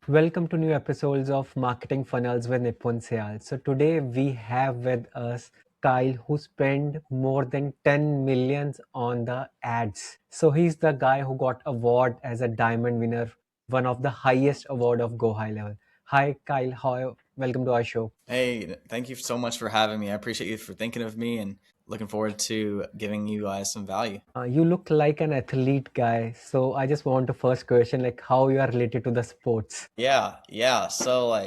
Welcome to new episodes of Marketing Funnels with Nipun Syal. So today we have with us Kyle who spent more than 10 millions on the ads. So he's the guy who got award as a diamond winner, one of the highest award of Go High Level. Hi Kyle, welcome to our show. Hey, thank you so much for having me. I appreciate you for thinking of me and looking forward to giving you guys some value. You look like an athlete guy. So I just want to first question like how you are related to the sports. Yeah. So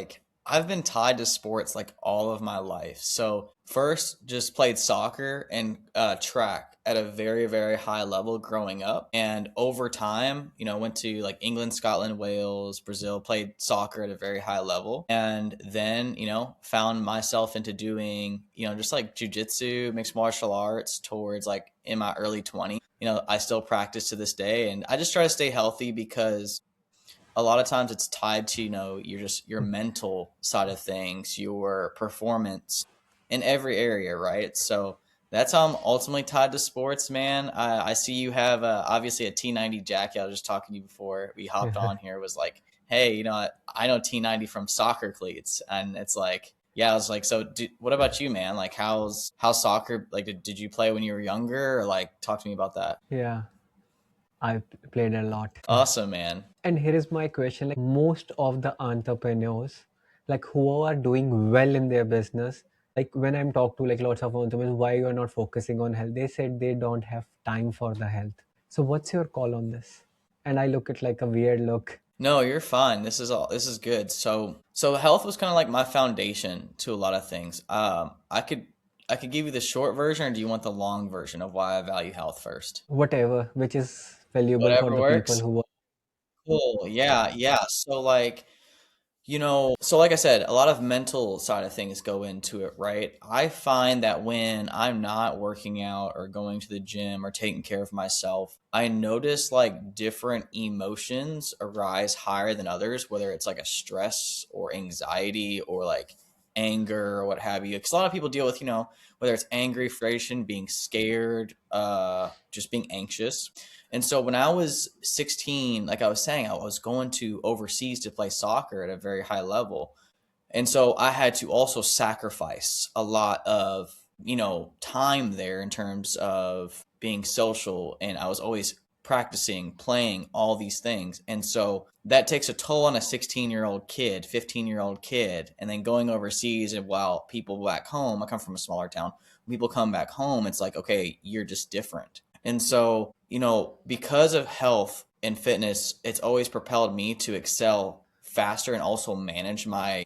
I've been tied to sports like all of my life. So first just played soccer and track at a very high level growing up. And over time, went to like England, Scotland, Wales, Brazil, played soccer at a very high level. And then, found myself into doing, just like jujitsu, mixed martial arts towards like in my early 20s. I still practice to this day and I just try to stay healthy because a lot of times it's tied to your mental side of things, your performance in every area, right? So that's how I'm ultimately tied to sports, man. I see you have obviously a T90 jacket. I was just talking to you before we hopped on here. Was like, hey, I know T90 from soccer cleats, and it's like, yeah, I was like, so what about you, man? Like, how's soccer? Like, did you play when you were younger, or like, talk to me about that? Yeah, I've played a lot. Awesome, man. And here is my question, like most of the entrepreneurs, like who are doing well in their business, like when I'm talk to like lots of entrepreneurs, why you are not focusing on health? They said they don't have time for the health. So what's your call on this? And I look at like a weird look. No, you're fine. This is good. So health was kind of like my foundation to a lot of things. I could give you the short version, or do you want the long version of why I value health first? Whatever, which is valuable for Whatever the people works. who are. Cool. Yeah. So like I said, a lot of mental side of things go into it, right? I find that when I'm not working out or going to the gym or taking care of myself, I notice like different emotions arise higher than others, whether it's like a stress or anxiety or like anger or what have you. Because a lot of people deal with, whether it's angry, frustration, being scared, just being anxious. And so when I was 16, like I was saying, I was going to overseas to play soccer at a very high level. And so I had to also sacrifice a lot of, time there in terms of being social. And I was always practicing, playing all these things. And so that takes a toll on a 16-year-old kid, 15-year-old kid. And then going overseas, and while people back home, I come from a smaller town, when people come back home, it's like, okay, you're just different. And so, because of health and fitness, it's always propelled me to excel faster and also manage my,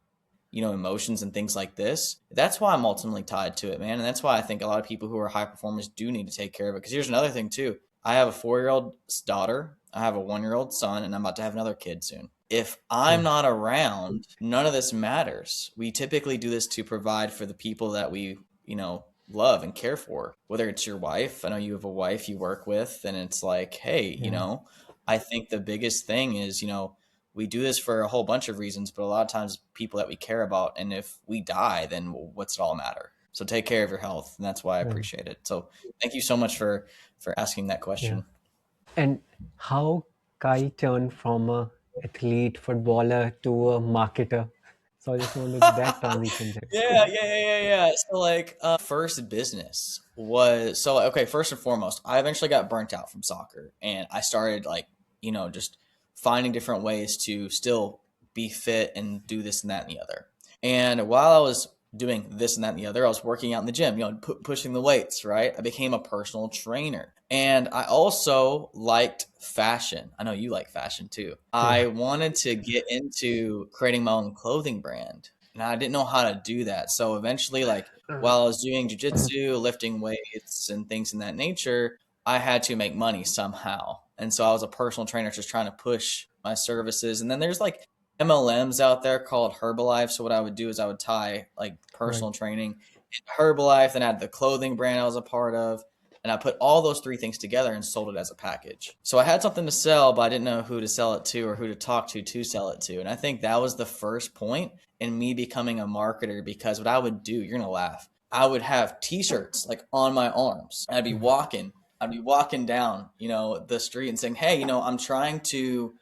emotions and things like this. That's why I'm ultimately tied to it, man. And that's why I think a lot of people who are high performers do need to take care of it. Because here's another thing, too. I have a 4-year-old daughter, I have a 1-year-old son, and I'm about to have another kid soon. If I'm Hmm. not around, none of this matters. We typically do this to provide for the people that we, love and care for, whether it's your wife. I know you have a wife you work with, and it's like, hey, Yeah. I think the biggest thing is, we do this for a whole bunch of reasons, but a lot of times people that we care about, and if we die, then what's it all matter? So take care of your health, and that's why I Yeah. appreciate it. So thank you so much for asking that Yeah. question. And how Kai turned from a athlete, footballer to a marketer. So I just wanted that transition there. Yeah. So first business was so okay. First and foremost, I eventually got burnt out from soccer, and I started like just finding different ways to still be fit and do this and that and the other. And while I was doing this and that and the other, I was working out in the gym, pushing the weights. Right, I became a personal trainer, and I also liked fashion. I know you like fashion too. Yeah. I wanted to get into creating my own clothing brand, and I didn't know how to do that. So eventually, like while I was doing jujitsu, lifting weights, and things in that nature, I had to make money somehow. And so I was a personal trainer just trying to push my services. And then there's like MLMs out there called Herbalife. So what I would do is I would tie like Right. personal training and Herbalife, and I had the clothing brand I was a part of. And I put all those three things together and sold it as a package. So I had something to sell, but I didn't know who to sell it to or who to talk to sell it to. And I think that was the first point in me becoming a marketer, because what I would do, you're gonna laugh. I would have t-shirts like on my arms. And Right. I'd be walking down, the street and saying, "Hey, I'm trying to,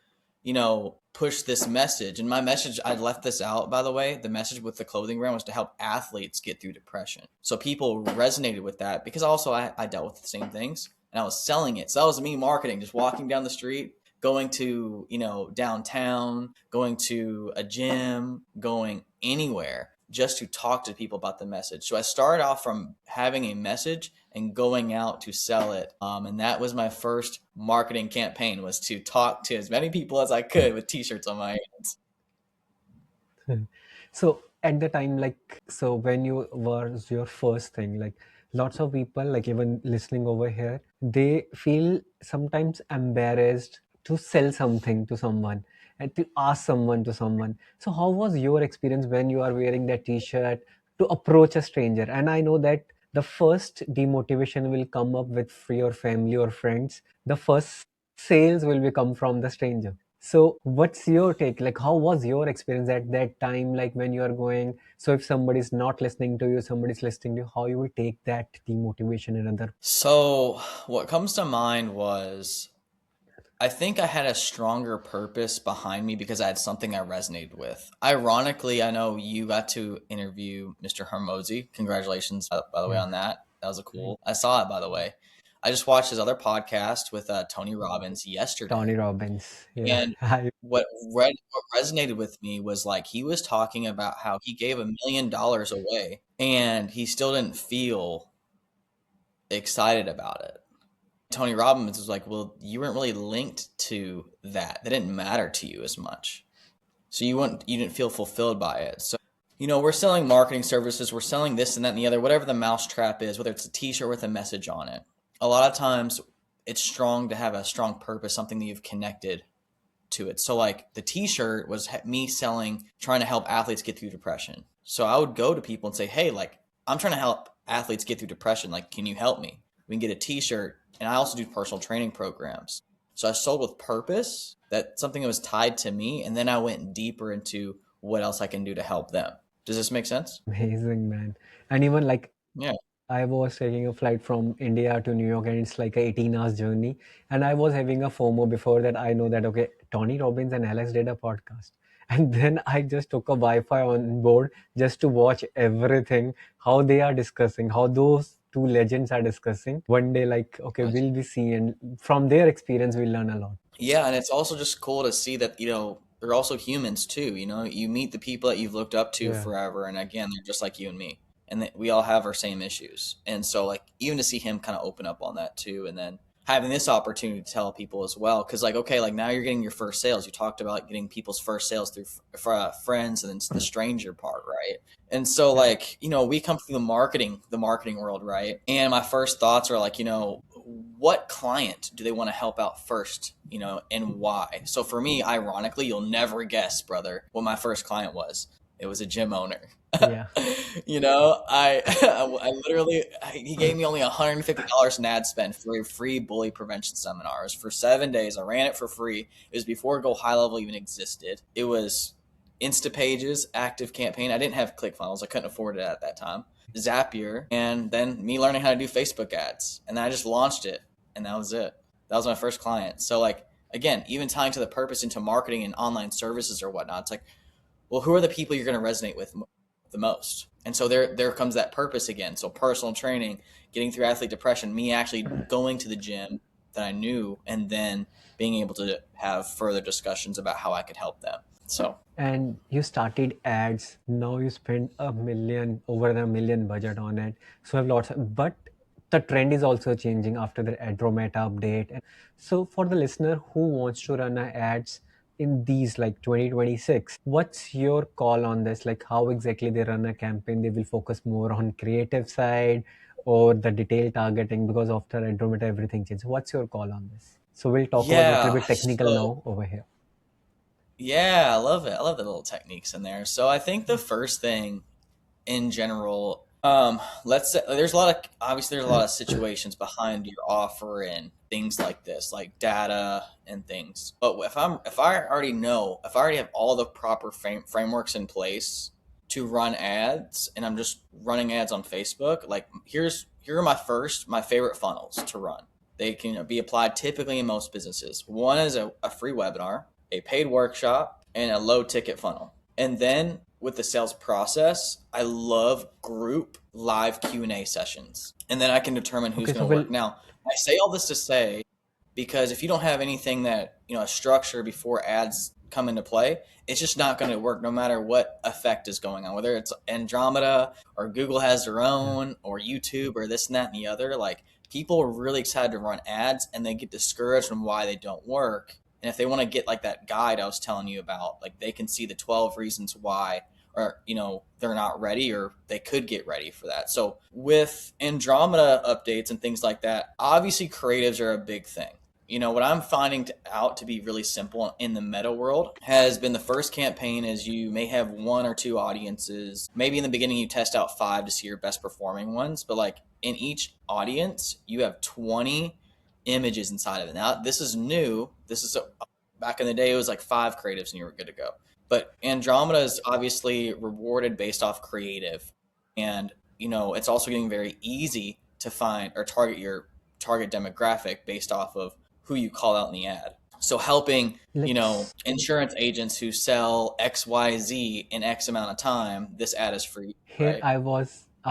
push this message. And my message, I left this out, by the way. The message with the clothing brand was to help athletes get through depression. So people resonated with that because also I dealt with the same things and I was selling it. So that was me marketing, just walking down the street, going to, downtown, going to a gym, going anywhere just to talk to people about the message. So I started off from having a message and going out to sell it. And that was my first marketing campaign, was to talk to as many people as I could with t-shirts on my hands. So at the time, like, so when you was your first thing, like lots of people, like even listening over here, they feel sometimes embarrassed to sell something to someone and to ask someone to someone. So how was your experience when you are wearing that t-shirt to approach a stranger? And I know that the first demotivation will come up with your family or friends. The first sales will be come from the stranger. So what's your take? Like, how was your experience at that time? Like when you are going, so if somebody's not listening to you, somebody's listening to you, how you will take that demotivation and other? So what comes to mind was, I think I had a stronger purpose behind me because I had something I resonated with. Ironically, I know you got to interview Mr. Hermosi. Congratulations, by the way, Yeah, on that. That was a cool. I saw it, by the way. I just watched his other podcast with Tony Robbins yesterday, Tony Robbins. Yeah, and what resonated with me was like he was talking about how he gave $1 million away and he still didn't feel excited about it. Tony Robbins was like, well, you weren't really linked to that. That didn't matter to you as much. So you didn't feel fulfilled by it. So, we're selling marketing services, we're selling this and that and the other, whatever the mousetrap is, whether it's a t-shirt with a message on it. A lot of times it's strong to have a strong purpose, something that you've connected to it. So like the t-shirt was me trying to help athletes get through depression. So I would go to people and say, hey, like, I'm trying to help athletes get through depression. Like, can you help me? We can get a t-shirt. And I also do personal training programs. So I sold with purpose, that something that was tied to me. And then I went deeper into what else I can do to help them. Does this make sense? amazing, man. And even like Yeah. I was taking a flight from India to New York, and it's like a 18 hours journey. And I was having a FOMO before that. I know that, okay, Tony Robbins and Alex did a podcast. And then I just took a Wi-Fi on board just to watch everything, how they are discussing, how those two legends are discussing. One day, like, okay, will we see? And from their experience, we learn a lot. Yeah, and it's also just cool to see that, they're also humans too. You meet the people that you've looked up to Yeah. forever, and again, they're just like you and me. And that we all have our same issues. And so like even to see him kind of open up on that too, and then having this opportunity to tell people as well, because like, okay, like now you're getting your first sales. You talked about getting people's first sales through friends and then the stranger part, right? And so Yeah. like, we come through the marketing world, right? And my first thoughts are like, what client do they want to help out first, and why? So for me, ironically, you'll never guess, brother, what my first client was. It was a gym owner. Yeah. I literally, he gave me only $150 in ad spend for a free bully prevention seminar. It was for 7 days. I ran it for free. It was before Go High Level even existed. It was Instapages, active campaign. I didn't have ClickFunnels. I couldn't afford it at that time. Zapier, and then me learning how to do Facebook ads. And then I just launched it, and that was it. That was my first client. So like, again, even tying to the purpose into marketing and online services or whatnot, it's like, well, who are the people you're going to resonate with the most? And so there comes that purpose again. So personal training, getting through athlete depression, me actually going to the gym that I knew, and then being able to have further discussions about how I could help them. So And you started ads. Now you spend over a million budget on it. So have lots but the trend is also changing after the Andromeda update. And so for the listener who wants to run ads in these like 2026, what's your call on this? Like how exactly they run a campaign? They will focus more on creative side or the detail targeting, because after Andromeda everything changes. What's your call on this? So we'll talk about a little yeah, bit technical now over here. yeah, I love it. I love the little techniques in there. So I think the first thing in general, let's say there's a lot of situations behind your offer and things like this, like data and things. But if I already have all the proper frameworks in place to run ads, and I'm just running ads on Facebook, like here are my favorite funnels to run. They can be applied typically in most businesses. One is a free webinar, a paid workshop, and a low ticket funnel. And then with the sales process, I love group live Q&A sessions. And then I can determine who's Okay, going so to we'll work. Now, I say all this to say, because if you don't have anything that, a structure before ads come into play, it's just not going to work no matter what effect is going on, whether it's Andromeda or Google has their yeah. own or YouTube or this and that and the other. Like, people are really excited to run ads and they get discouraged from why they don't work. And if they want to get like that guide I was telling you about, like they can see the 12 reasons why, or they're not ready, or they could get ready for that. So with Andromeda updates and things like that, obviously creatives are a big thing. What I'm finding out to be really simple in the meta world has been the first campaign is you may have one or two audiences. Maybe in the beginning you test out 5 to see your best performing ones, but like in each audience you have 20 images inside of it. Now this is new. Back in the day it was like 5 creatives and you were good to go. But Andromeda is obviously rewarded based off creative, and it's also getting very easy to find or target your target demographic based off of who you call out in the ad. So helping, Let's insurance agents who sell XYZ in X amount of time, this ad is free, here right? I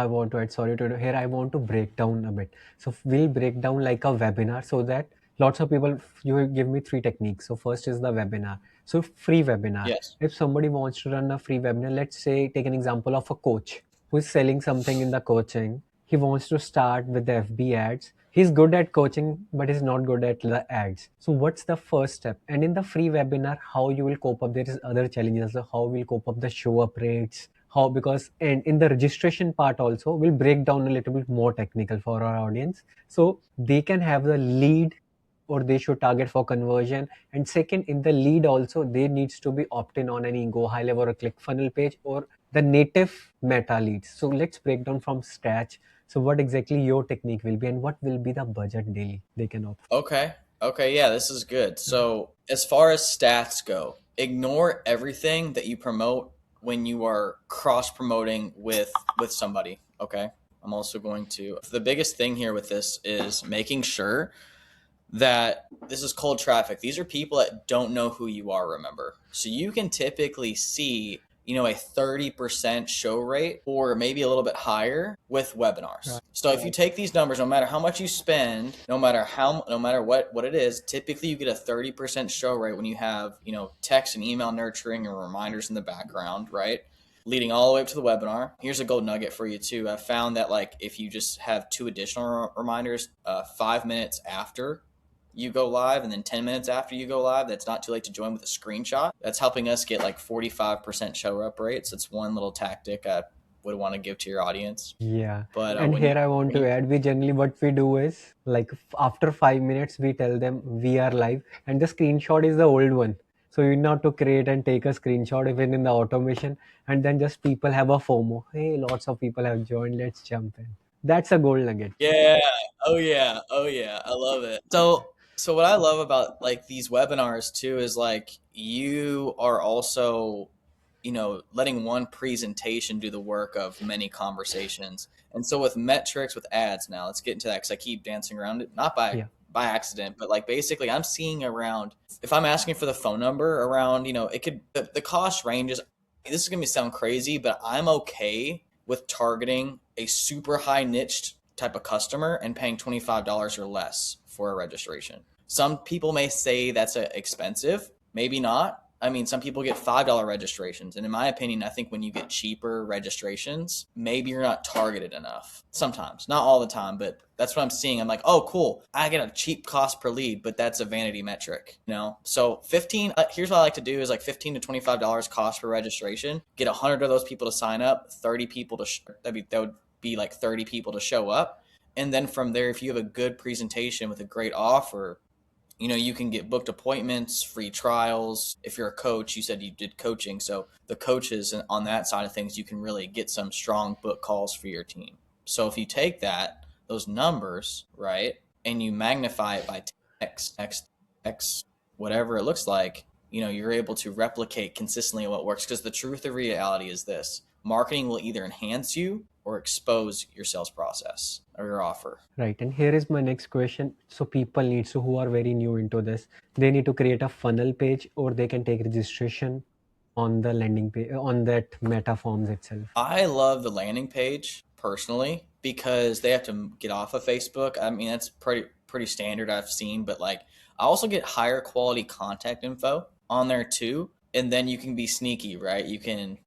want to add, sorry to here I want to break down a bit. So we'll break down like a webinar so that lots of people, you will give me three techniques. So first is the webinar. So free webinar. Yes. If somebody wants to run a free webinar, let's say take an example of a coach who is selling something in the coaching. He wants to start with the FB ads. He's good at coaching, but he's not good at the ads. So what's the first step? And in the free webinar, how you will cope up? There is other challenges. So how we'll cope up the show up rates, how, because and in the registration part also we'll break down a little bit more technical for our audience, so they can have the lead or they should target for conversion. And second, in the lead also they needs to be opt-in on any go high level or a click funnel page or the native meta leads. So let's break down from scratch. So what exactly your technique will be and what will be the budget daily they can opt Okay. Okay. Yeah, this is good. So, as far as stats go, ignore everything that you promote when you are cross promoting with somebody. Okay. I'm also going to. The biggest thing here with this is making sure that this is cold traffic. These are people that don't know who you are, remember. So you can typically see, a 30% show rate or maybe a little bit higher with webinars. right. So if you take these numbers, no matter how much you spend, no matter what it is, typically you get a 30% show rate when you have, text and email nurturing and reminders in the background, right? Leading all the way up to the webinar. Here's a gold nugget for you too. I found that like if you just have 2 additional reminders, 5 minutes after you go live and then 10 minutes after you go live, that's not too late to join with a screenshot. That's helping us get like 45% show up rates. It's one little tactic I would want to give to your audience. Yeah, But and when you here I want when to you add, we generally what we do is like after 5 minutes we tell them we are live, and the screenshot is the old one. So you know to create and take a screenshot even in the automation, and then just people have a FOMO. Hey, lots of people have joined. Let's jump in. That's a gold nugget. Yeah. Oh yeah. Oh yeah. I love it. So what I love about like these webinars too is like you are also, letting one presentation do the work of many conversations. And so with metrics with ads now, let's get into that because I keep dancing around it, not by Yeah, by accident, but like basically I'm seeing around if I'm asking for the phone number around, it could the cost ranges. This is gonna sound crazy, but I'm okay with targeting a super high niche type of customer and paying $25 or less for a registration. Some people may say that's expensive, maybe not. I mean, some people get $5 registrations. And in my opinion, I think when you get cheaper registrations, maybe you're not targeted enough. Sometimes, not all the time, but that's what I'm seeing. I'm like, oh, cool. I get a cheap cost per lead, but that's a vanity metric, So 15, here's what I like to do is like $15 to $25 cost per registration. Get 100 of those people to sign up, 30 people that would be like 30 people to show up. And then from there, if you have a good presentation with a great offer, you can get booked appointments, free trials. If you're a coach, you said you did coaching. So the coaches on that side of things, you can really get some strong book calls for your team. So if you take those numbers, right, and you magnify it by X, whatever it looks like, you're able to replicate consistently what works. Because the truth of reality is this: marketing will either enhance you or expose your sales process or your offer. right. And here is my next question. So people need, so who are very new into this, they need to create a funnel page or they can take registration. on the landing page, on that meta forms itself? I love the landing page personally because they have to get off of Facebook. I mean, that's pretty standard I've seen, but like I also get higher quality contact info on there too. And then you can be sneaky, right? You can,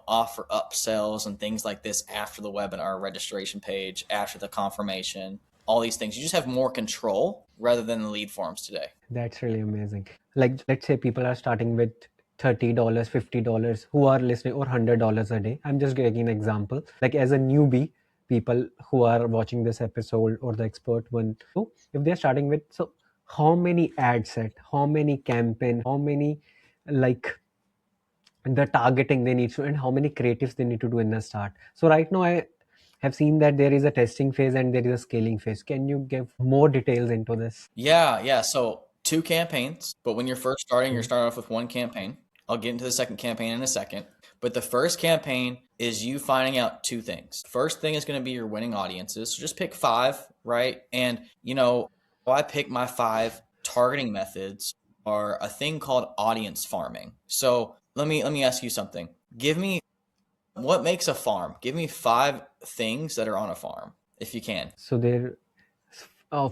offer upsells and things like this after the webinar registration page, after the confirmation, all these things. You just have more control rather than the lead forms today. That's really amazing. Like, let's say people are starting with $30, $50 who are listening, or $100 a day. I'm just giving an example. Like, as a newbie, people who are watching this episode or the expert one, so if they're starting with, so how many ad set, how many campaign, how many like the targeting they need to, and how many creatives they need to do in the start. So right now I have seen that there is a testing phase and there is a scaling phase. Can you give more details into this? Yeah. So 2 campaigns, but when you're first starting, you're Mm. starting off with 1 campaign. I'll get into the second campaign in a second. But the first campaign is you finding out 2 things. First thing is going to be your winning audiences. So just pick 5, right? And I pick my 5 targeting methods are a thing called audience farming. So let me ask you something. Give me what makes a farm. Give me 5 things that are on a farm, if you can. So there,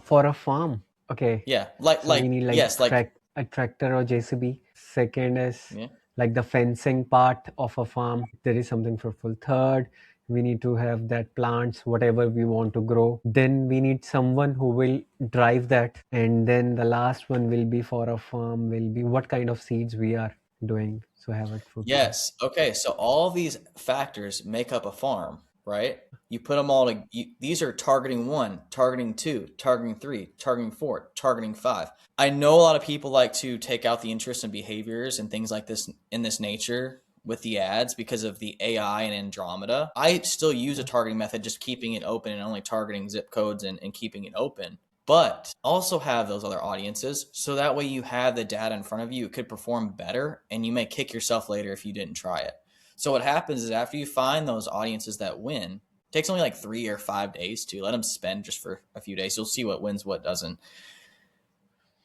for a farm, okay. Yeah, So we need like yes, like a tractor or JCB. Second is yeah. like the fencing part of a farm. There is something for full. Third, we need to have that plants, whatever we want to grow. Then we need someone who will drive that. And then the last one will be for a farm will be what kind of seeds we are doing. So have it fruitful. Yes. Okay. So all these factors make up a farm, right? You put them all these are targeting 1, targeting 2, targeting 3, targeting 4, targeting 5. I know a lot of people like to take out the interests and behaviors and things like this in this nature with the ads because of the AI and Andromeda. I still use a targeting method, just keeping it open and only targeting zip codes and keeping it open. But also have those other audiences so that way you have the data in front of you. It could perform better and you may kick yourself later if you didn't try it. So what happens is after you find those audiences that win, it takes only like 3 or 5 days to let them spend just for a few days. You'll see what wins, what doesn't.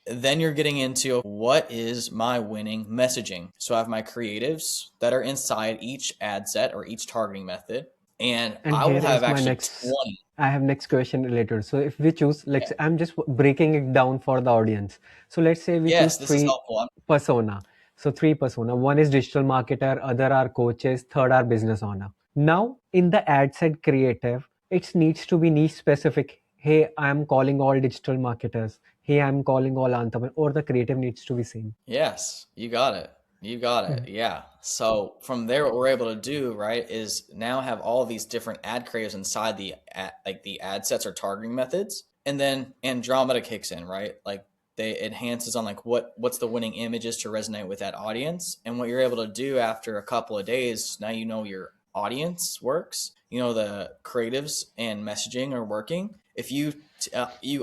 Then you're getting into what is my winning messaging. So I have my creatives that are inside each ad set or each targeting method. And And I will here have is my actually next, 20. I have next question related. So if we choose, Yeah. like, I'm just breaking it down for the audience. So let's say we choose Yes, this is three helpful. persona. So three persona. One is digital marketer, other are coaches, third are business owner. Now in the ad set creative, it needs to be niche specific. Hey, I'm calling all digital marketers. Hey, I'm calling all entrepreneurs, or the creative needs to be same. Yes, you got it. You got it. Mm. Yeah. So from there, what we're able to do, right, is now have all these different ad creatives inside the ad sets or targeting methods, and then Andromeda kicks in, right? Like they enhances on like what's the winning images to resonate with that audience, and what you're able to do after a couple of days. Now you know your audience works. You know the creatives and messaging are working. If you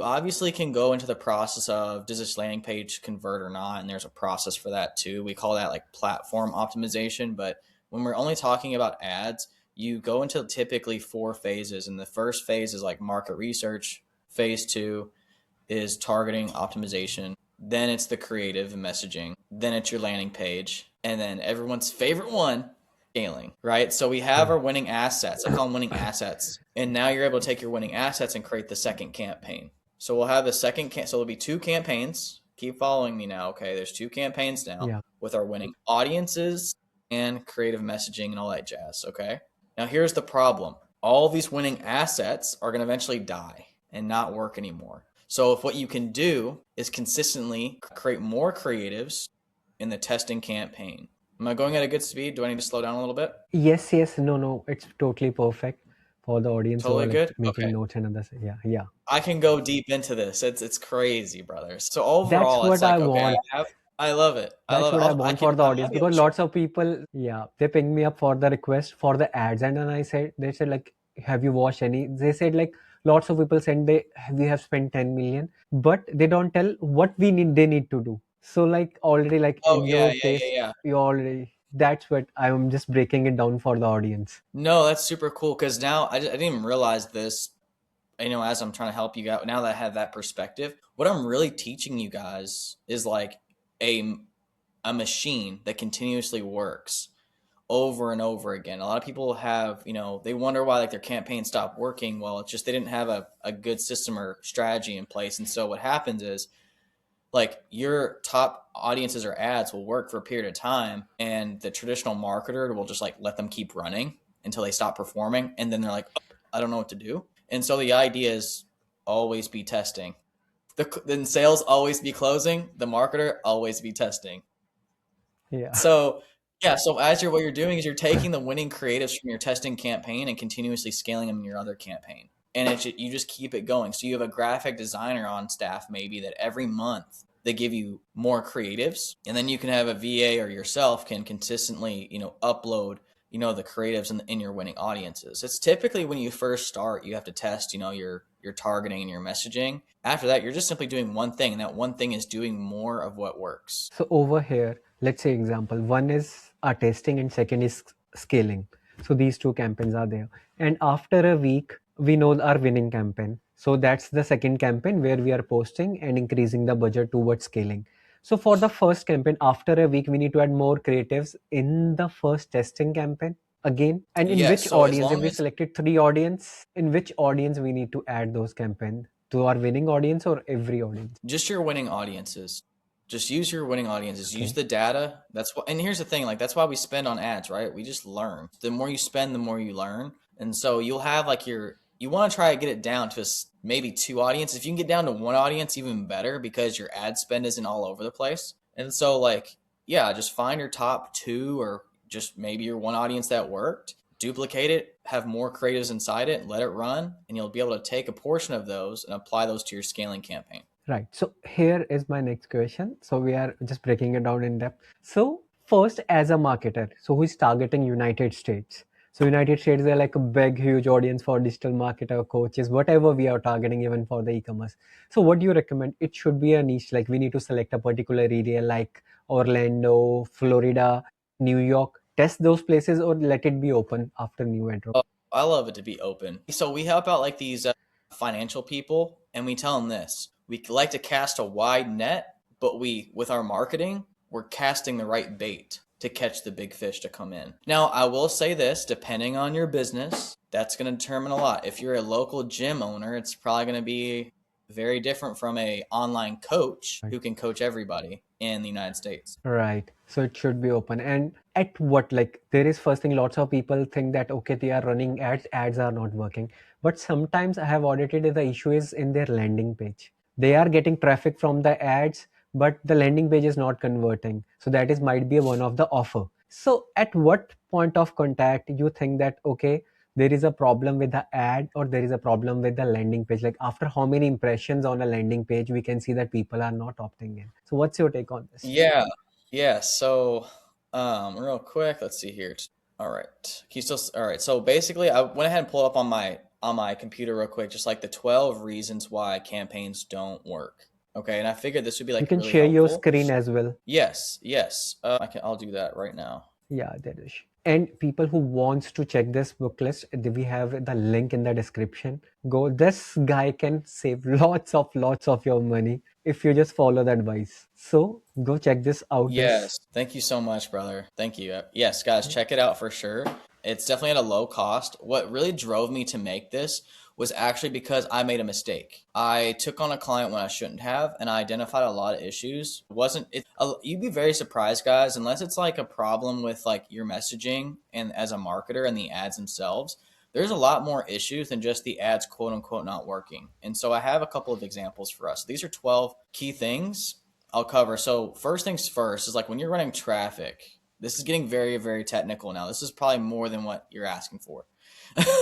obviously can go into the process of does this landing page convert or not, and there's a process for that too. We call that like platform optimization. But when we're only talking about ads, you go into typically 4 phases, and the first phase is like market research. Phase 2 is targeting optimization. Then it's the creative messaging. Then it's your landing page, and then everyone's favorite one, scaling, right? So we have Yeah. our winning assets. I call them winning assets. And now you're able to take your winning assets and create the second campaign. So we'll have the so there'll be 2 campaigns. Keep following me now, okay? There's 2 campaigns now Yeah. with our winning audiences and creative messaging and all that jazz, okay? Now here's the problem. All these winning assets are going to eventually die and not work anymore. So if what you can do is consistently create more creatives in the testing campaign. Am I going at a good speed? Do I need to slow down a little bit? Yes, yes, no, it's totally perfect for the audience who are Totally like good? making Okay. notes and others. Yeah, yeah. I can go deep into this. It's crazy, brother. So That's overall, it's what I like, okay, want. I love it. I That's love it. what I I want can for the I might audience, be able because to show. lots of people, yeah, they ping me up for the request for the ads, and then they said like, have you watched any? They said like lots of people said we have spent 10 million, but they don't tell what they need to do. So like already like Oh in yeah, your yeah, case, yeah, yeah. you already that's what I'm just breaking it down for the audience. No, that's super cool because now I didn't even realize this. As I'm trying to help you out, now that I have that perspective, what I'm really teaching you guys is like a a machine that continuously works over and over again. A lot of people have, they wonder why like their campaign stopped working. Well, it's just they didn't have a good system or strategy in place. And so what happens is like your top audiences or ads will work for a period of time, and the traditional marketer will just like let them keep running until they stop performing. And then they're like, oh, I don't know what to do. And so the idea is always be testing. Then sales always be closing. The marketer always be testing. Yeah. So yeah, so what you're doing is you're taking the winning creatives from your testing campaign and continuously scaling them in your other campaign. And you just keep it going. So you have a graphic designer on staff maybe that every month they give you more creatives, and then you can have a VA or yourself can consistently, upload, the creatives in your winning audiences. It's typically when you first start, you have to test, your targeting and your messaging. After that, you're just simply doing one thing, and that one thing is doing more of what works. So over here, let's say example, one is our testing and second is scaling. So these two campaigns are there. And after a week, we know our winning campaign. So that's the second campaign where we are posting and increasing the budget towards scaling. So for the first campaign, after a week, we need to add more creatives in the first testing campaign again. And in Yes. which So as audience, if long we as selected three audience, in which audience we need to add those campaign? To our winning audience or every audience? just your winning audiences, just use your winning audiences, use Okay. the data. That's what, and here's the thing, like, that's why we spend on ads, right? We just learn. The more you spend, the more you learn. And so you'll have like you want to try to get it down to maybe two audiences. If you can get down to one audience, even better, because your ad spend isn't all over the place. And so like, yeah, just find your top two, or just maybe your one audience that worked, duplicate it, have more creatives inside it, let it run, and you'll be able to take a portion of those and apply those to your scaling campaign. Right. So here is my next question. So we are just breaking it down in depth. So first, as a marketer, so who is targeting United States? So United States, they're like a big, huge audience for digital marketer, coaches, whatever we are targeting, even for the e-commerce. So what do you recommend? It should be a niche, like we need to select a particular area like Orlando, Florida, New York, test those places or let it be open after new intro. Oh, I love it to be open. So we help out like these financial people, and we tell them this: we like to cast a wide net, but with our marketing, we're casting the right bait to catch the big fish to come in. Now, I will say this: depending on your business, that's going to determine a lot. If you're a local gym owner, it's probably going to be very different from a online coach Right. who can coach everybody in the United States. Right. So it should be open. And at what, like, there is first thing, lots of people think that, okay, they are running ads are not working. But sometimes I have audited the issue is in their landing page. They are getting traffic from the ads, but the landing page is not converting. So that is might be one of the offer. So at what point of contact you think that, okay, there is a problem with the ad or there is a problem with the landing page? Like after how many impressions on a landing page, we can see that people are not opting in. So what's your take on this? Yeah, yeah. So, real quick, let's see here. All right, can you still? All right. So basically, I went ahead and pulled up on my computer real quick, just like the 12 reasons why campaigns don't work. Okay, and I figured this would be You like can really share your helpful. screen as well. Yes, yes. I'll do that right now. Yeah, there is. And people who wants to check this book list, we have the link in the description. Go. This guy can save lots of your money if you just follow the advice. So go check this out. This. Yes. Thank you so much, brother. Thank you. Yes, guys, check it out for sure. It's definitely at a low cost. What really drove me to make this was actually because I made a mistake. I took on a client when I shouldn't have, and I identified a lot of issues. It wasn't it? You'd be very surprised, guys, unless it's like a problem with like your messaging and as a marketer and the ads themselves. There's a lot more issues than just the ads, quote unquote, not working. And so I have a couple of examples for us. These are 12 key things I'll cover. So first things first is like when you're running traffic. This is getting very, very technical now. This is probably more than what you're asking for.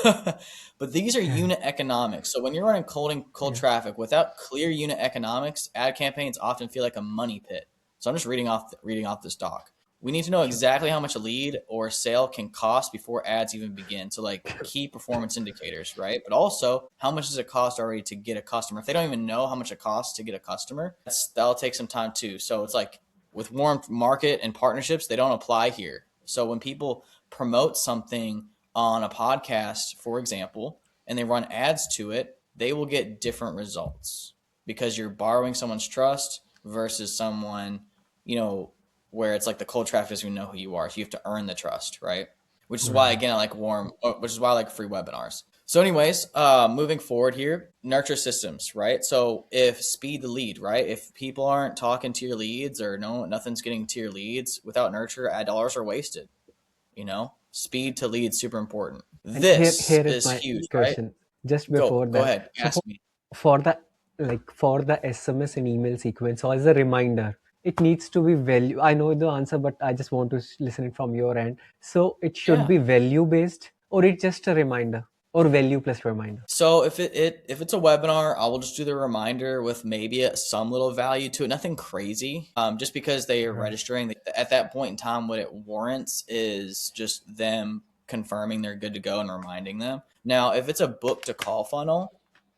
But these are unit economics. So when you're running cold Yeah. traffic without clear unit economics, ad campaigns often feel like a money pit. So I'm just reading off this doc. We need to know Sure. exactly how much a lead or a sale can cost before ads even begin. So like key performance indicators, right? But also how much does it cost already to get a customer? If they don't even know how much it costs to get a customer, that'll take some time too. So it's like with warm market and partnerships, they don't apply here. So when people promote something on a podcast, for example, and they run ads to it, they will get different results because you're borrowing someone's trust versus someone, you know, where it's like the cold traffic doesn't even know who you are. So you have to earn the trust, right? Which is why, Right. again, I like which is why I like free webinars. So anyways, moving forward here, nurture systems, right? So if speed the lead, right? If people aren't talking to your leads or nothing's getting to your leads without nurture, ad dollars are wasted. Speed to lead, super important. And here This here is is my huge, right? question. Just before Go that, ahead. so Ask me. for the for the SMS and email sequence or as a reminder, it needs to be value. I know the answer, but I just want to listen it from your end. So it should Yeah. be value based, or it's just a reminder, or value plus reminder. So if it's a webinar, I will just do the reminder with maybe some little value to it, nothing crazy. Just because they are Right. registering at that point in time, what it warrants is just them confirming they're good to go and reminding them. Now, if it's a book to call funnel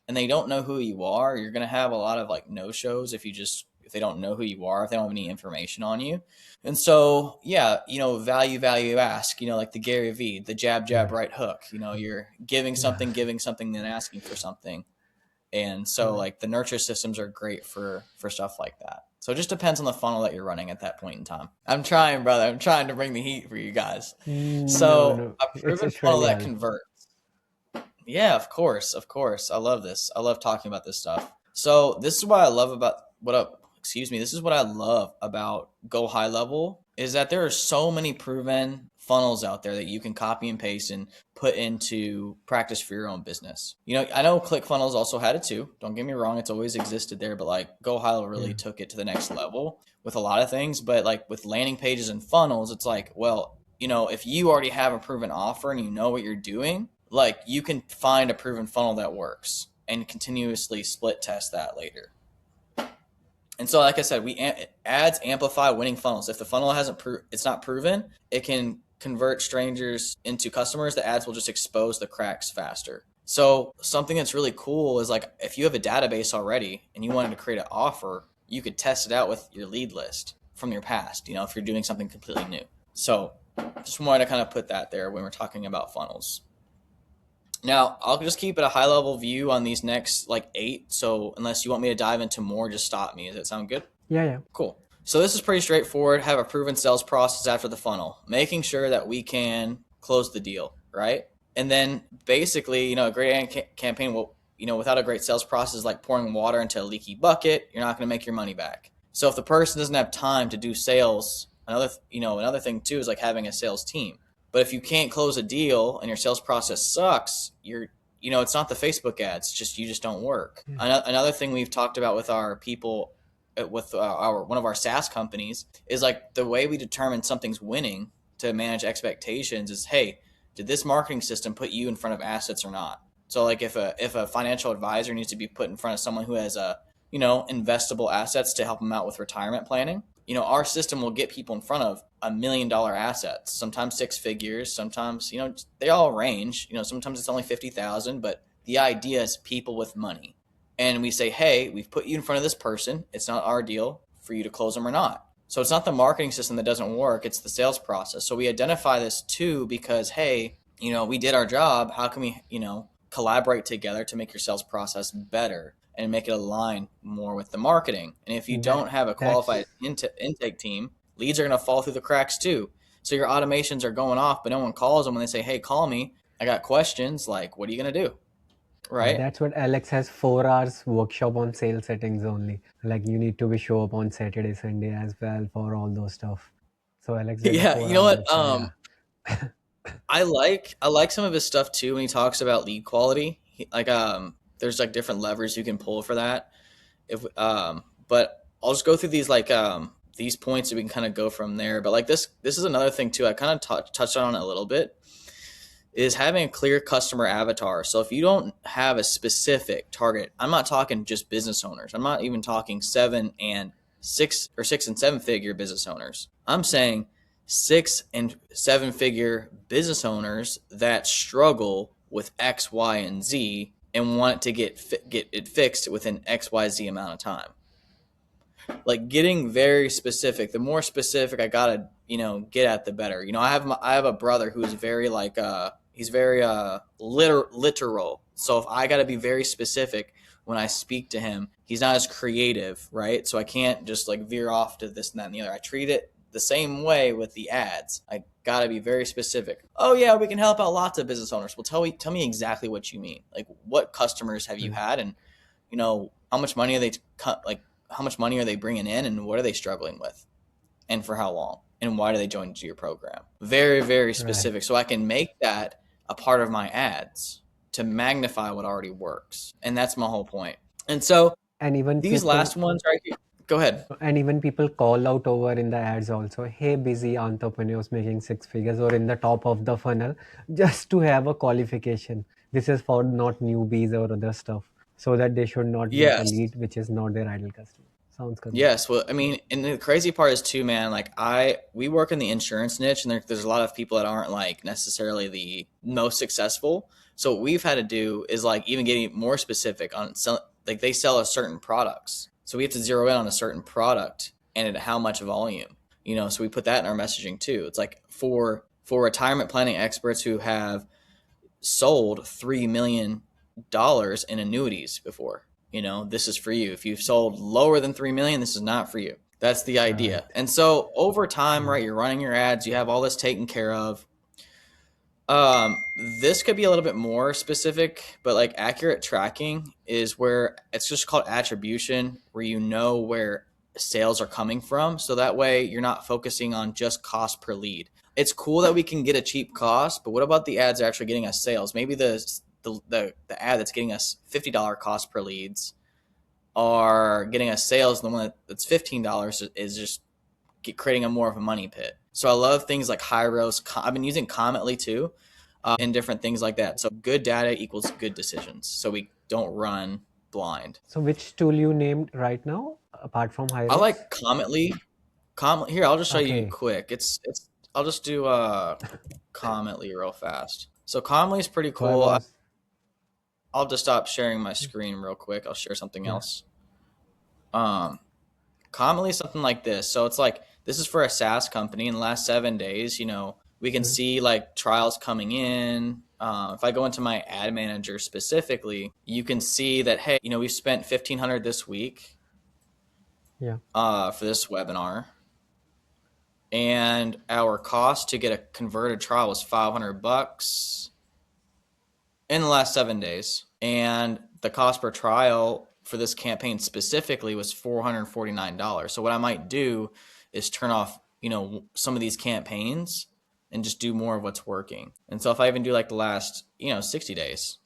and they don't know who you are, you're gonna have a lot of like no shows if they don't know who you are, if they don't have any information on you. And so, yeah, value, ask, like the Gary V, the jab, Right. right hook, you're Yeah. giving something, then asking for something. And so Right. like the nurture systems are great for stuff like that. So it just depends on the funnel that you're running at that point in time. I'm trying, brother. I'm trying to bring the heat for you guys. No, So no, a it's proven it's funnel really that help. converts. Yeah, of course, of course. I love this. I love talking about this stuff. So this is what I love about excuse me. This is what I love about Go High Level is that there are so many proven funnels out there that you can copy and paste and put into practice for your own business. I know ClickFunnels also had it too. Don't get me wrong, it's always existed there, but like Go High Level really Yeah. took it to the next level with a lot of things. But like with landing pages and funnels, it's like, well, if you already have a proven offer and you know what you're doing, like you can find a proven funnel that works and continuously split test that later. And so, like I said, ads amplify winning funnels. If the funnel it's not proven, it can convert strangers into customers. The ads will just expose the cracks faster. So something that's really cool is like if you have a database already and you wanted to create an offer, you could test it out with your lead list from your past. If you're doing something completely new. So just wanted to kind of put that there when we're talking about funnels. Now, I'll just keep it a high level view on these next like 8. So unless you want me to dive into more, just stop me. Does that sound good? Yeah. Yeah. Cool. So this is pretty straightforward. Have a proven sales process after the funnel, making sure that we can close the deal, right? And then basically, a great campaign will, without a great sales process is like pouring water into a leaky bucket. You're not going to make your money back. So if the person doesn't have time to do sales, another thing too is like having a sales team. But if you can't close a deal and your sales process sucks, it's not the Facebook ads. It's just you just don't work. Yeah. Another thing we've talked about with our people, with our one of our SaaS companies, is like the way we determine something's winning to manage expectations is, hey, did this marketing system put you in front of assets or not? So like if a financial advisor needs to be put in front of someone who has investable assets to help them out with retirement planning, our system will get people in front of $1 million assets, sometimes 6 figures, sometimes, they all range, sometimes it's only 50,000, but the idea is people with money. And we say, hey, we've put you in front of this person. It's not our deal for you to close them or not. So it's not the marketing system that doesn't work. It's the sales process. So we identify this too, because, hey, we did our job. How can we, collaborate together to make your sales process better and make it align more with the marketing? And if you That don't have a qualified that's intake team, leads are going to fall through the cracks too. So your automations are going off, but no one calls them when they say, hey, call me. I got questions. Like, what are you going to do? Right? that's what Alex has 4 hours workshop on sales settings only. Like you need to be show up on Saturday, Sunday as well for all those stuff. So Alex did a Yeah. four You know hour what? workshop. Yeah. I like some of his stuff too when he talks about lead quality. There's like different levers you can pull for that. But I'll just go through these points so we can kind of go from there. But like this is another thing too. I kind of touched on it a little bit. Is having a clear customer avatar. So if you don't have a specific target, I'm not talking just business owners. I'm not even talking 6 and 7 figure business owners. I'm saying 6 and 7 figure business owners that struggle with X, Y, and Z and want to get it fixed within XYZ amount of time. Like getting very specific. The more specific I gotta, get at, the better. I have a brother who is very he's very literal. So if I gotta be very specific when I speak to him, he's not as creative, right? So I can't just like veer off to this and that and the other. I treat it the same way with the ads. I got to be very specific. Oh yeah, we can help out lots of business owners. Well, tell me exactly what you mean. Like, what customers have you Right. had, and how much money are they like how much money are they bringing in, and what are they struggling with, and for how long, and why do they join into your program? Very, very Right. specific, so I can make that a part of my ads to magnify what already works. And that's my whole point. And so And even these people last ones right here, go ahead. and even people call out over in the ads also, hey, busy entrepreneurs making six figures, or in the top of the funnel, just to have a qualification. This is for not newbies or other stuff, so that they should not get a Yes. lead which is not their ideal customer. Sounds good, man. Yes. Well, I mean, and the crazy part is too, man, like we work in the insurance niche, and there's a lot of people that aren't like necessarily the most successful. So what we've had to do is like even getting more specific on like they sell a certain products. So we have to zero in on a certain product and at how much volume, so we put that in our messaging too. It's like for retirement planning experts who have sold $3 million in annuities before. This is for you. If you've sold lower than 3 million, this is not for you. That's the Right. idea. And so over time, Mm. right, you're running your ads, you have all this taken care of. Um, this could be a little bit more specific, but like accurate tracking is where it's just called attribution, where you know where sales are coming from. So that way you're not focusing on just cost per lead. It's cool that we can get a cheap cost, but what about the ads that are actually getting us sales? Maybe the ad that's getting us $50 cost per leads are getting us sales, and the one that's $15 is just creating a more of a money pit. So I love things like Hyros. I've been using Cometly too, and different things like that. So good data equals good decisions. So we don't run blind. So which tool you named right now apart from I Hyros? like Cometly. Here, I'll just show you Okay. quick. It's I'll just do Cometly real fast. So Cometly is pretty So I cool. was, I'll just stop sharing my screen real quick. I'll share something yeah. else. Um, Commonly something like this. So it's like this is for a SaaS company. In the last 7 days, we can Mm. see like trials coming in. If I go into my ad manager specifically, you can see that hey, we spent 1,500 this week Yeah. for this webinar, and our cost to get a converted trial was $500 in the last 7 days, and the cost per trial for this campaign specifically was $449. So what I might do is turn off, some of these campaigns and just do more of what's working. And so if I even do like the last, 60 days,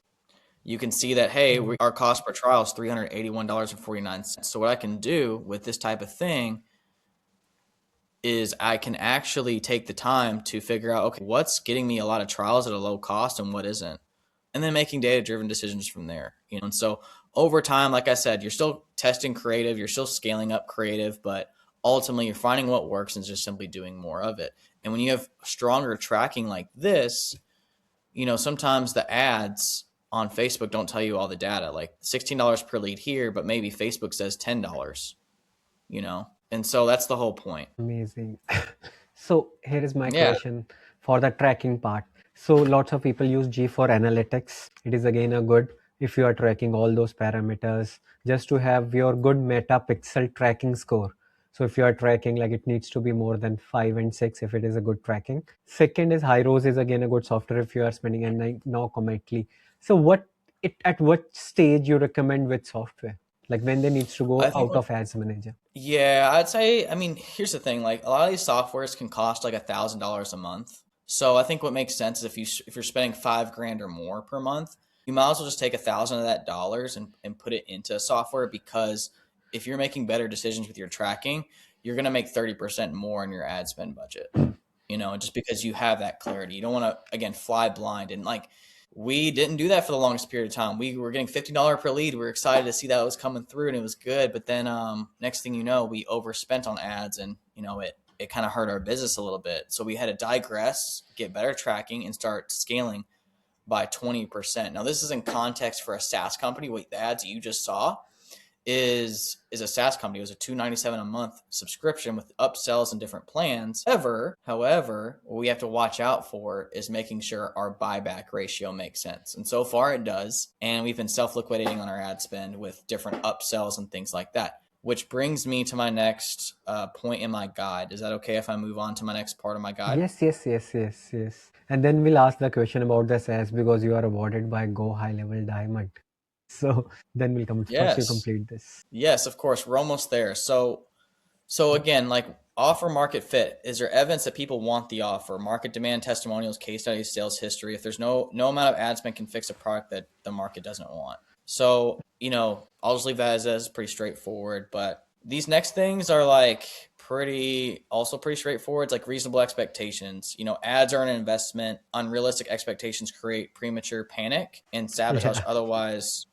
you can see that, hey, Mm. our cost per trial is $381.49. So what I can do with this type of thing is I can actually take the time to figure out, okay, what's getting me a lot of trials at a low cost and what isn't, and then making data driven decisions from there. And so over time, like I said, you're still testing creative, you're still scaling up creative, but ultimately you're finding what works and just simply doing more of it. And when you have stronger tracking like this, sometimes the ads on Facebook don't tell you all the data, like $16 per lead here, but maybe Facebook says $10. And so that's the whole point. Amazing. So here is my Yeah. question for the tracking part. So lots of people use G for analytics. It is again a good if you are tracking all those parameters just to have your good metapixel tracking score. So if you are tracking, like, it needs to be more than 5 and 6 if it is a good tracking. Second is Hyros is again a good software if you are spending, and now Cometly. So at what stage you recommend which software? Like when they needs to go I think out of ads manager. Yeah, I'd say, I mean, here's the thing, like a lot of these softwares can cost like $1,000 a month. So I think what makes sense is if you're spending 5 grand or more per month, you might as well just take 1,000 of that dollars and put it into software, because if you're making better decisions with your tracking, you're gonna make 30% more in your ad spend budget. Just because you have that clarity. You don't want to again fly blind, and like we didn't do that for the longest period of time. We were getting $50 per lead. We were excited to see that it was coming through and it was good. But then next thing you know, we overspent on ads, and it kind of hurt our business a little bit. So we had to digress, get better tracking, and start scaling by 20%. Now this is in context for a SaaS company. What the ads you just saw is a SaaS company. It was a $297 a month subscription with upsells and different plans. However, what we have to watch out for is making sure our buyback ratio makes sense. And so far it does. And we've been self-liquidating on our ad spend with different upsells and things like that. which brings me to my next point in my guide. Is that okay if I move on to my next part of my guide? Yes, yes, yes, yes, yes. And then we'll ask the question about the SAS because you are awarded by Go High Level Diamond. So then we'll come. First, you Yes. complete this. Yes, of course. We're almost there. So again, like offer market fit. Is there evidence that people want the offer? Market demand, testimonials, case studies, sales history. If there's no amount of ad spend can fix a product that the market doesn't want. So, I'll just leave that as is, pretty straightforward. But these next things are like pretty straightforward. It's like reasonable expectations. Ads are an investment. Unrealistic expectations create premature panic and sabotage Yeah. otherwise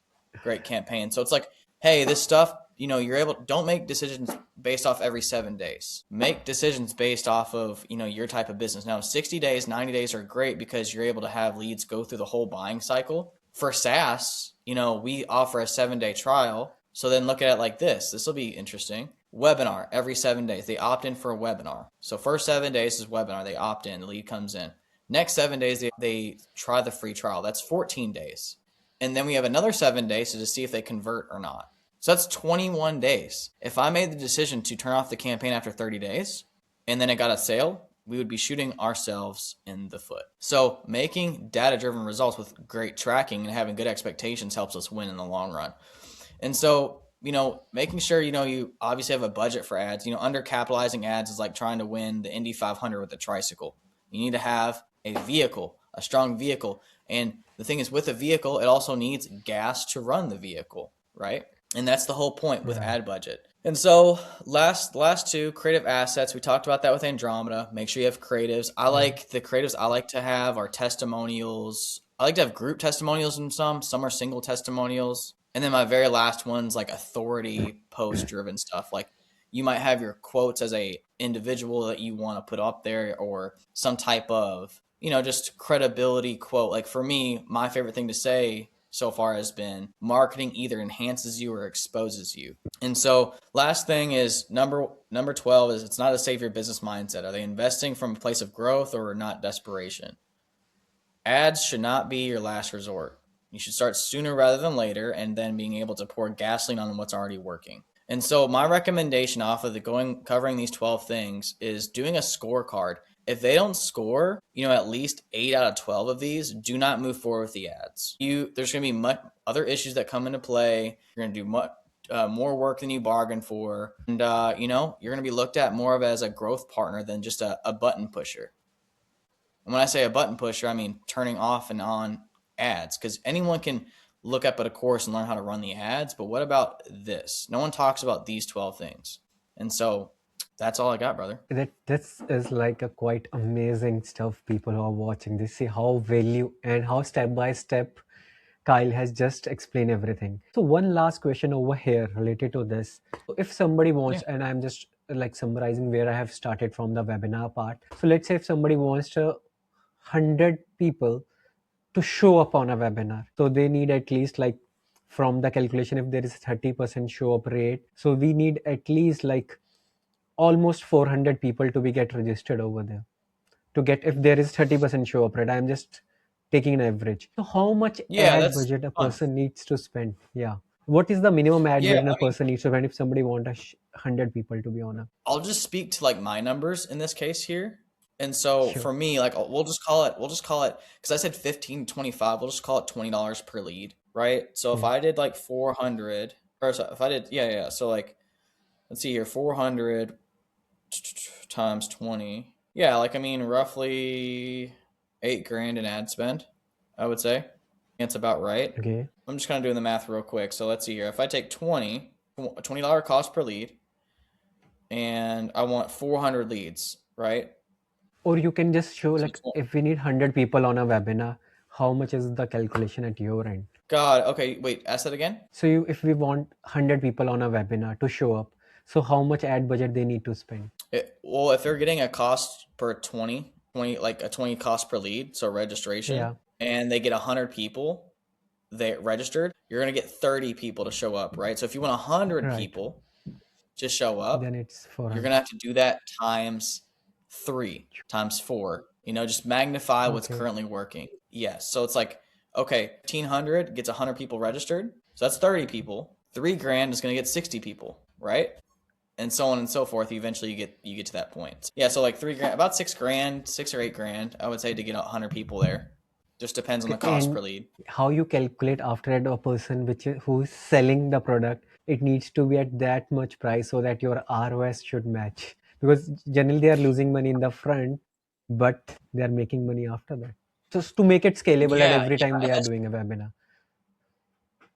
great campaign. So it's like, hey, this stuff, don't make decisions based off every 7 days. Make decisions based off of, your type of business. Now, 60 days, 90 days are great because you're able to have leads go through the whole buying cycle. For SaaS, we offer a 7-day trial. So then look at it like this. This will be interesting. Webinar every 7 days. They opt in for a webinar. So first 7 days is webinar. They opt in. The lead comes in. Next 7 days, they try the free trial. That's 14 days. And then we have another 7 days to see if they convert or not. So that's 21 days. If I made the decision to turn off the campaign after 30 days and then it got a sale, we would be shooting ourselves in the foot. So making data-driven results with great tracking and having good expectations helps us win in the long run. And so, making sure, you obviously have a budget for ads. Undercapitalizing ads is like trying to win the Indy 500 with a tricycle. You need to have a vehicle, a strong vehicle. And the thing is, with a vehicle, it also needs gas to run the vehicle, right? And that's the whole point with Right. ad budget. And so last two, creative assets. We talked about that with Andromeda. Make sure you have creatives. I Yeah. like the creatives I like to have are testimonials. I like to have group testimonials in some are single testimonials. And then my very last one's like authority post driven stuff. Like you might have your quotes as a individual that you want to put up there or some type of, just credibility quote. Like for me, my favorite thing to say so far has been marketing either enhances you or exposes you. And so last thing is number 12 is it's not a save your business mindset. Are they investing from a place of growth or not desperation? Ads should not be your last resort. You should start sooner rather than later and then being able to pour gasoline on what's already working. And so my recommendation off of covering these 12 things is doing a scorecard. If they don't score, at least 8 out of 12 of these, do not move forward with the ads. There's going to be other issues that come into play. You're going to do more work than you bargained for. And, you're going to be looked at more of as a growth partner than just a button pusher. And when I say a button pusher, I mean turning off and on ads, because anyone can look up at a course and learn how to run the ads. But what about this? No one talks about these 12 things. And so that's all I got, brother. This is like a quite amazing stuff. People who are watching this see how value and how step by step Kyle has just explained everything. So one last question over here related to this. If somebody Yeah. wants, and I'm just like summarizing where I have started from the webinar part. So let's say if somebody wants to 100 people to show up on a webinar. So they need at least like from the calculation, if there is 30% show up rate, so we need at least like almost 400 people to be get registered over there to get if there is 30% show up rate. I'm just taking an average. So how much Yeah, ad that's budget a fun. person needs to spend? Yeah. What is the minimum ad Yeah, budget a I mean, person needs to spend if somebody want a 100 people to be on a I'll just speak to like my numbers in this case here. And so show? for me, like we'll just call it because I said 15 to 25, we'll just call it $20 per lead, right? So if Yeah. I did like 400 or so if I did yeah. So like let's see here, 400 times 20. Yeah, like I mean roughly 8 grand in ad spend, I would say. That's about right. Okay. I'm just kind of doing the math real quick. So let's see here. If I take $20 cost per lead and I want 400 leads, right? Or you can just show So like if we need 100 people on a webinar, how much is the calculation at your end? God, okay, wait, ask that again. So if we want 100 people on a webinar to show up, so how much ad budget they need to spend? Well, if they're getting a cost per 20, like a 20 cost per lead, so registration, Yeah. and they get 100 people they registered, you're going to get 30 people to show up, right? So if you want 100 Right. people to show Then up, it's you're 400. going to have to do that times 3, times 4. Just magnify what's Okay. currently working. Yes. So it's like, okay, 1,500 gets 100 people registered. So that's 30 people. 3 grand is going to get 60 people. right? And so on and so forth. Eventually, you get to that point. Yeah, so like 3 grand, about 6 grand, 6 or 8 grand, I would say, to get 100 people there. Just depends on the Okay, cost per and lead. how you calculate after a person who's selling the product, it needs to be at that much price so that your ROS should match. Because generally they are losing money in the front, but they are making money after that. Just to make it scalable at Yeah, every time yeah, they and are that's doing a webinar.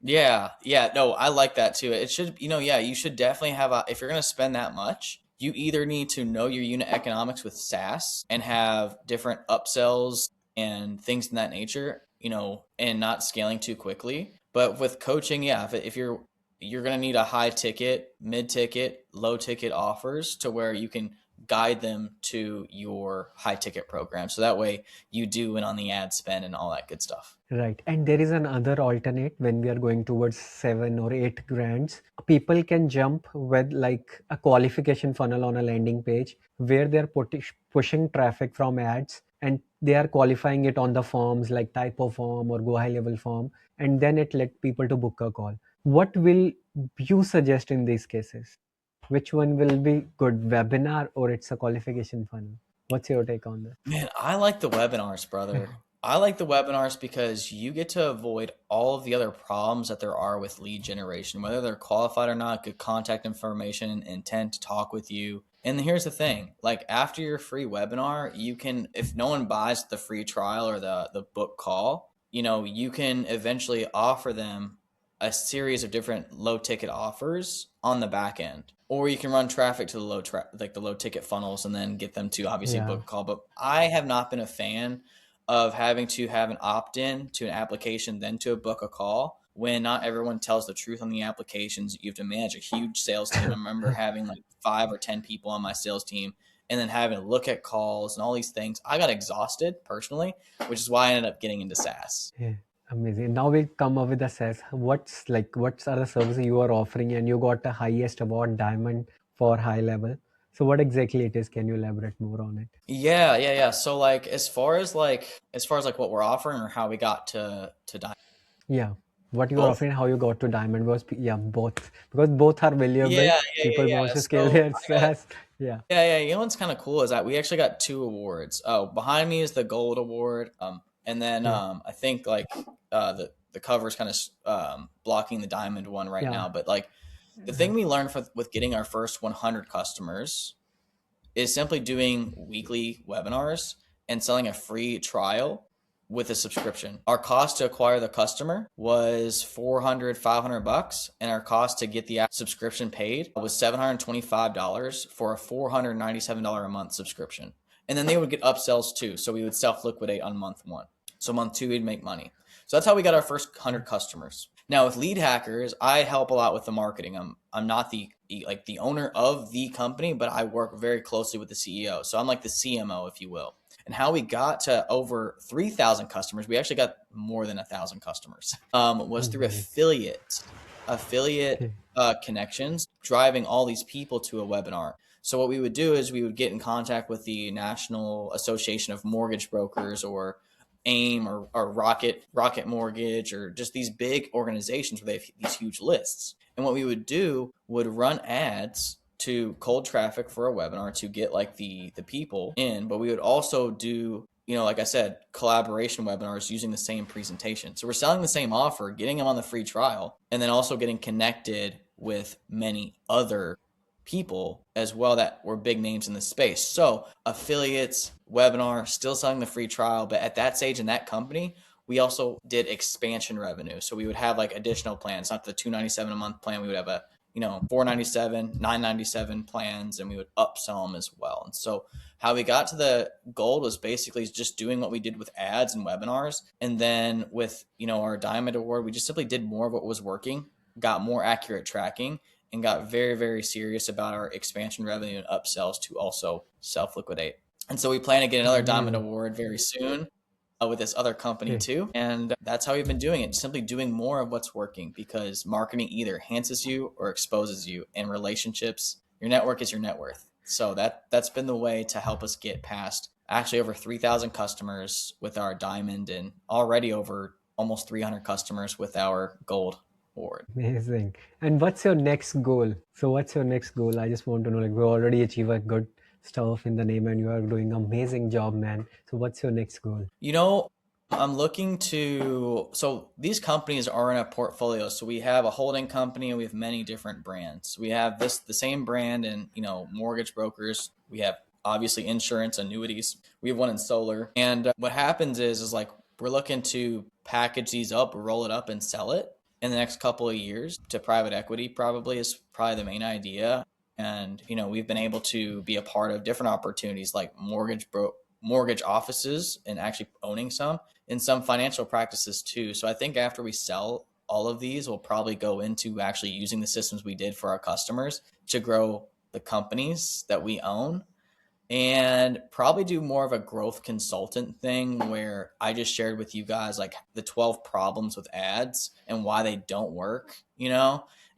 yeah, yeah. No, I like that too. It should, yeah, you should definitely have a. If you're going to spend that much, you either need to know your unit economics with SaaS and have different upsells and things in that nature, and not scaling too quickly. But with coaching, yeah, if you're going to need a high ticket, mid ticket, low ticket offers to where you can guide them to your high ticket program. So that way you do win on the ad spend and all that good stuff. Right. And there is another alternate when we are going towards 7 or 8 grands. People can jump with like a qualification funnel on a landing page where they're pushing traffic from ads and they are qualifying it on the forms like typo form or go high level form. And then it let people to book a call. What will you suggest in these cases? Which one will be good, webinar or it's a qualification funnel? What's your take on that? Man, I like the webinars, brother. I like the webinars because you get to avoid all of the other problems that there are with lead generation, whether they're qualified or not, good contact information, intent to talk with you. And here's the thing, like after your free webinar, you can, if no one buys the free trial or the book call, you can eventually offer them a series of different low ticket offers on the back end, or you can run traffic to the like the low ticket funnels and then get them to obviously Yeah. book a call. But I have not been a fan of having to have an opt-in to an application then to a book a call when not everyone tells the truth on the applications. You have to manage a huge sales team. I remember having like 5 or 10 people on my sales team and then having to look at calls and all these things. I got exhausted personally, which is why I ended up getting into SaaS. Yeah, amazing. Now we come up with the says what are the services you are offering and you got the highest award diamond for high level. So what exactly it is? Can you elaborate more on it? Yeah, yeah, yeah. So like as far as like what we're offering or how we got to Yeah, what you are both. offering, how you got to diamond was yeah both because both are valuable. Yeah, yeah, yeah, People yeah. wants to scale So their I got SaaS. Yeah, yeah, yeah. What's kind of cool is that we actually got 2 awards. Oh, behind me is the gold award. And then yeah, I think like the cover is kind of blocking the diamond one right yeah. now. But like the thing we learned with getting our first 100 customers is simply doing weekly webinars and selling a free trial with a subscription. Our cost to acquire the customer was 400, $500, and our cost to get the subscription paid was $725 for a $497 a month subscription. And then they would get upsells too. So we would self liquidate on month one. So month two, we'd make money. So that's how we got our first 100 customers. Now with lead hackers, I help a lot with the marketing. I'm not the owner of the company, but I work very closely with the CEO. So I'm like the CMO, if you will. And how we got to over 3,000 customers, we actually got more than 1,000 customers, was through Amazing. affiliate Okay. connections, driving all these people to a webinar. So what we would do is we would get in contact with the National Association of Mortgage Brokers or AIM or Rocket Mortgage or just these big organizations where they have these huge lists. And what we would do would run ads to cold traffic for a webinar to get like the people in, but we would also do, like I said, collaboration webinars using the same presentation. So we're selling the same offer, getting them on the free trial, and then also getting connected with many other people as well that were big names in the space. So affiliates, webinar, still selling the free trial. But at that stage in that company, we also did expansion revenue. So we would have like additional plans, not the $297 a month plan. We would have a, $497, $997 plans, and we would upsell them as well. And so how we got to the gold was basically just doing what we did with ads and webinars. And then with, our Diamond Award, we just simply did more of what was working, got more accurate tracking, and got very, very serious about our expansion revenue and upsells to also self liquidate. And so we plan to get another Diamond Amazing. Award very soon with this other company Okay. too. And that's how we've been doing it, simply doing more of what's working, because marketing either enhances you or exposes you, and relationships, your network is your net worth. So that's been the way to help us get past actually over 3,000 customers with our diamond and already over almost 300 customers with our gold. Award. Amazing. And what's your next goal? So what's your next goal? I just want to know, like, we already achieve a good stuff in the name and you are doing amazing job, man. So what's your next goal? You know, I'm looking to, so these companies are in a portfolio. So we have a holding company and we have many different brands. We have the same brand in, mortgage brokers. We have obviously insurance, annuities. We have one in solar. And what happens is like we're looking to package these up, roll it up and sell it in the next couple of years to private equity, probably is probably the main idea. And, we've been able to be a part of different opportunities like mortgage offices and actually owning some and some financial practices too. So I think after we sell all of these, we'll probably go into actually using the systems we did for our customers to grow the companies that we own and probably do more of a growth consultant thing where I just shared with you guys like the 12 problems with ads and why they don't work,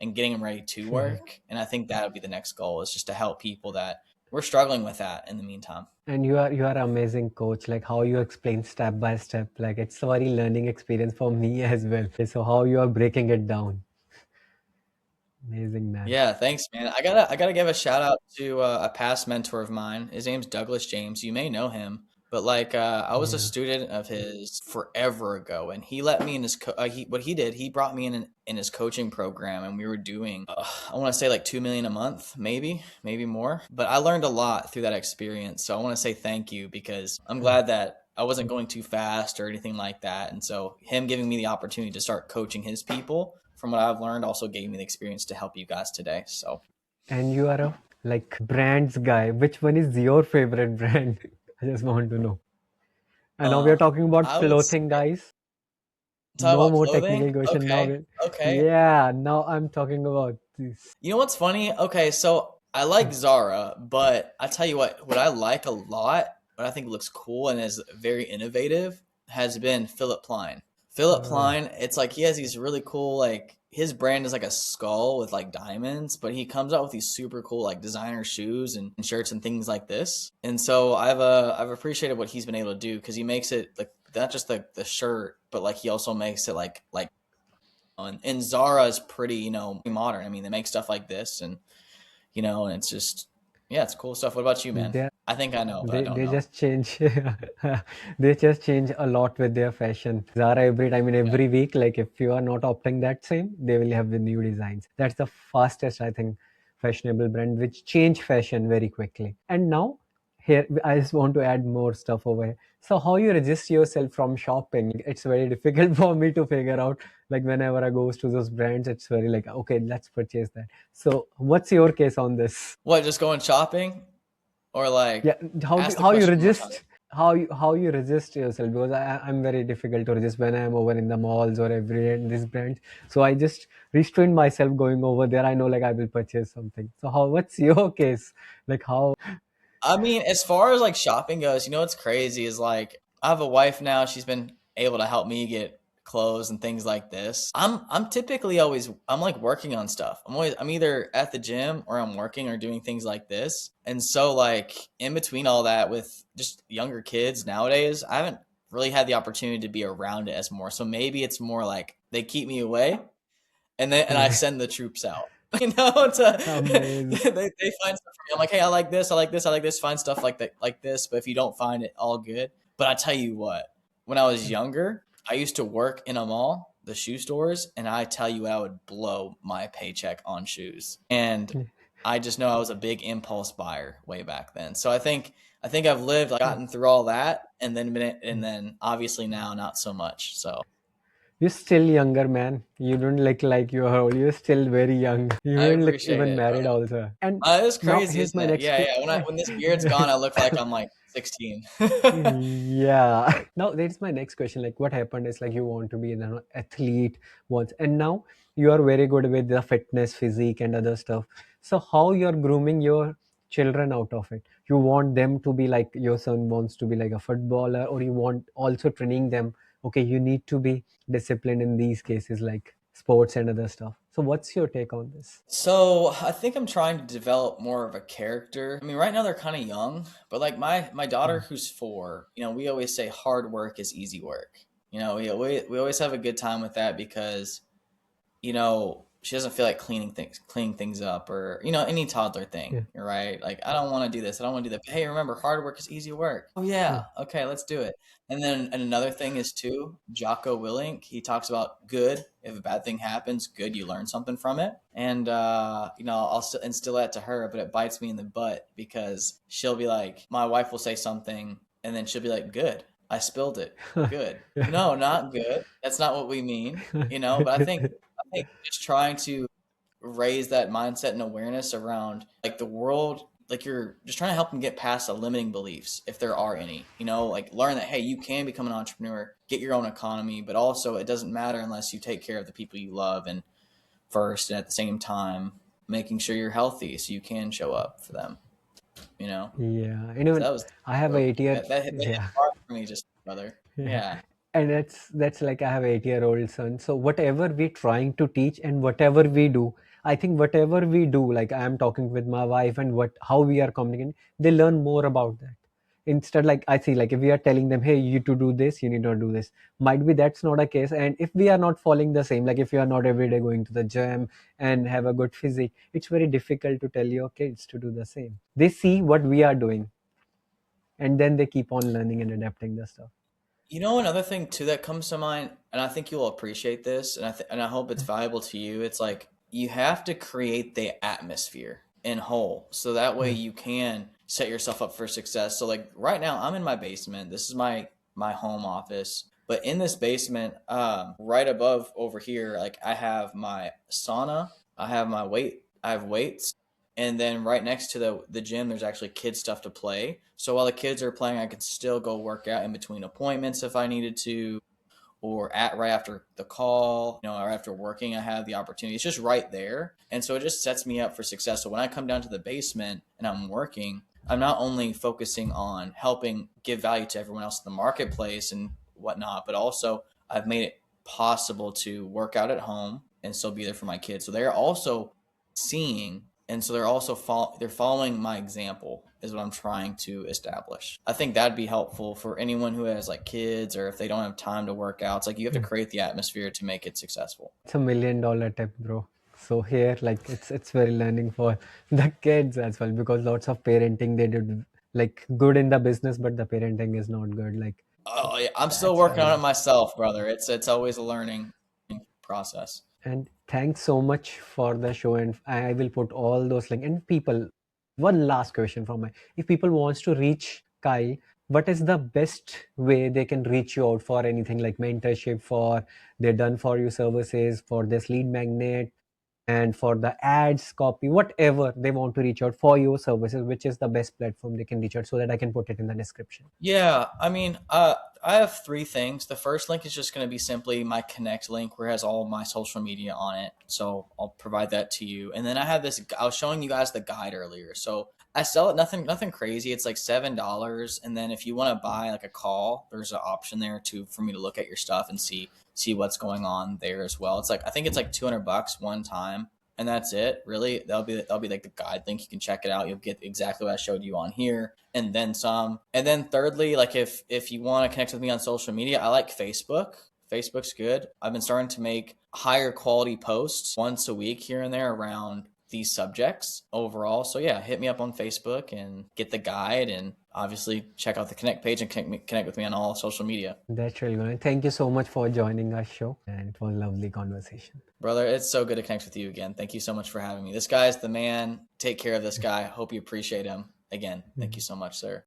and getting them ready to work. And I think that would be the next goal is just to help people that we're struggling with that in the meantime. And you are an amazing coach. Like how you explain step by step. Like it's a very learning experience for me as well. So how you are breaking it down. Amazing, man. Yeah, thanks, man. I gotta give a shout out to a past mentor of mine. His name's Douglas James. You may know him, but like I was a Yeah. student of his forever ago, and he let me in his what he did. He brought me in his coaching program, and we were doing I want to say like 2 million a month, maybe more. But I learned a lot through that experience. So I want to say thank you because I'm glad that I wasn't going too fast or anything like that. And so him giving me the opportunity to start coaching his people from what I've learned also gave me the experience to help you guys today. So And you are a like brands guy. Which one is your favorite brand? I just want to know. And now we are talking about I would say, clothing, guys. talk No about more clothing. technical question. Now, Okay. Okay. yeah, now I'm talking about this. You know what's funny? Okay, so I like Zara, but I tell you what I like a lot, what I think looks cool and is very innovative, has been Philip Plein. Philip Oh, Plein, it's like he has these really cool like his brand is like a skull with like diamonds, but he comes out with these super cool like designer shoes and shirts and things like this. And so I've appreciated what he's been able to do because he makes it like not just the shirt, but like he also makes it like and Zara is pretty, modern. I mean, they make stuff like this, and it's just, yeah, it's cool stuff. What about you, man? they I think I know, but I they don't they know. just change. They just change a lot with their fashion. Zara every time in Yeah. every week. Like if you are not opting that same, they will have the new designs. That's the fastest I think fashionable brand which change fashion very quickly. And now here I just want to add more stuff over here. So how you register yourself from shopping? It's very difficult for me to figure out. Like whenever I goes to those brands, it's very like okay, let's purchase that. So what's your case on this? What, just going shopping, or like, Yeah, ask the how you question one more time? resist how you resist yourself because I'm very difficult to resist when I'm over in the malls or every in this brand. So I just restrain myself going over there. I know like I will purchase something. So how what's your case? Like how I mean, as far as like shopping goes, what's crazy is like I have a wife now. She's been able to help me get clothes and things like this. I'm typically always I'm like working on stuff. I'm either at the gym or I'm working or doing things like this. And so like in between all that with just younger kids nowadays, I haven't really had the opportunity to be around it as more. So maybe it's more like they keep me away and I yeah, send the troops out. To amazing. they find stuff for me. I'm like, hey, I like this, I like this, I like this. Find stuff like that, like this. But if you don't find it, all good. But I tell you what, when I was younger, I used to work in a mall, the shoe stores, and I tell you, I would blow my paycheck on shoes. And I just know I was a big impulse buyer way back then. So I think I've lived, like, gotten through all that, and then obviously now not so much. So You're still younger, man. You don't look like you're old. You're still very young. You I don't look appreciate even it, married brother. also. And It's now crazy, here's isn't my it? next Yeah, yeah. When this beard's gone, I look like I'm like 16. Yeah. Now that's my next question. Like what happened is like you want to be an athlete once and now you are very good with the fitness, physique and other stuff. So how you're grooming your children out of it? You want them to be like your son wants to be like a footballer or you want also training them, okay, you need to be disciplined in these cases like sports and other stuff. So what's your take on this? So I think I'm trying to develop more of a character. I mean, right now they're kind of young, but like my daughter who's 4, we always say hard work is easy work. We always have a good time with that because she doesn't feel like cleaning things up, or any toddler thing, Yeah. right? Like, I don't want to do this, I don't want to do that. But hey, remember, hard work is easy work. Oh Yeah. yeah, okay, let's do it. And another thing is too, Jocko Willink, he talks about good. If a bad thing happens, good, you learn something from it. And I'll still instill that to her, but it bites me in the butt because she'll be like, my wife will say something, and then she'll be like, good, I spilled it. Good. No, not good. That's not what we mean, but I think just trying to raise that mindset and awareness around like the world, like you're just trying to help them get past the limiting beliefs, if there are any, like learn that, hey, you can become an entrepreneur, get your own economy, but also it doesn't matter unless you take care of the people you love and first, and at the same time making sure you're healthy so you can show up for them, you know? Yeah. So Even that was I have a real. 8 year. That hit Yeah. hard for me, just brother. Yeah. Yeah. And that's like I have 8-year-old son. So whatever we trying to teach and whatever we do, I think whatever we do, like I am talking with my wife and what how we are communicating, they learn more about that. Instead, like I see, like if we are telling them, hey, you to do this, you need not do this. Might be that's not a case. And if we are not following the same, like if you are not every day going to the gym and have a good physique, it's very difficult to tell your kids to do the same. They see what we are doing and then they keep on learning and adapting the stuff. Another thing too that comes to mind, and I think you'll appreciate this, and I hope it's valuable to you. It's like you have to create the atmosphere in whole, so that way Yeah. you can set yourself up for success. So like right now, I'm in my basement. This is my home office, but in this basement, right above over here, like I have my sauna, I have weights, and then right next to the gym there's actually kid stuff to play, so while the kids are playing I could still go work out in between appointments if I needed to, or at right after the call, or after working I have the opportunity. It's just right there, and so it just sets me up for success. So when I come down to the basement and I'm working, I'm not only focusing on helping give value to everyone else in the marketplace and whatnot, but also I've made it possible to work out at home and still be there for my kids. So they're also seeing, and so they're following my example is what I'm trying to establish. I think that'd be helpful for anyone who has like kids, or if they don't have time to work out. It's like you have to Yeah. create the atmosphere to make it successful. It's $1 million tip, bro. So here, like it's very learning for the kids as well because lots of parenting they did like good in the business, but the parenting is not good. Like Oh yeah, I'm still that's working very on it good. myself, brother. It's always a learning process. And thanks so much for the show. And I will put all those links. And people, one last question from my: if people wants to reach Kyle, what is the best way they can reach you out for anything like mentorship, for their done for you services, for this lead magnet, and for the ads copy, whatever they want to reach out for your services, which is the best platform they can reach out, so that I can put it in the description. Yeah, I mean, I have three things. The first link is just going to be simply my connect link, where it has all of my social media on it. So I'll provide that to you. And then I have this. I was showing you guys the guide earlier. So I sell it nothing crazy. It's like $7. And then if you want to buy like a call, there's an option there too for me to look at your stuff and see what's going on there as well. It's like I think it's like $200 one time, and that's it. Really, that'll be like the guide link. You can check it out. You'll get exactly what I showed you on here, and then some. And then thirdly, like if you want to connect with me on social media, I like Facebook. Facebook's good. I've been starting to make higher quality posts once a week here and there around these subjects overall. So yeah, hit me up on Facebook and get the guide, and obviously check out the connect page and connect with me on all social media. That's really good. Thank you so much for joining our show, and it was a lovely conversation. Brother, it's so good to connect with you again. Thank you so much for having me. This guy's the man. Take care of this guy. Hope you appreciate him. Again, thank you so much, sir.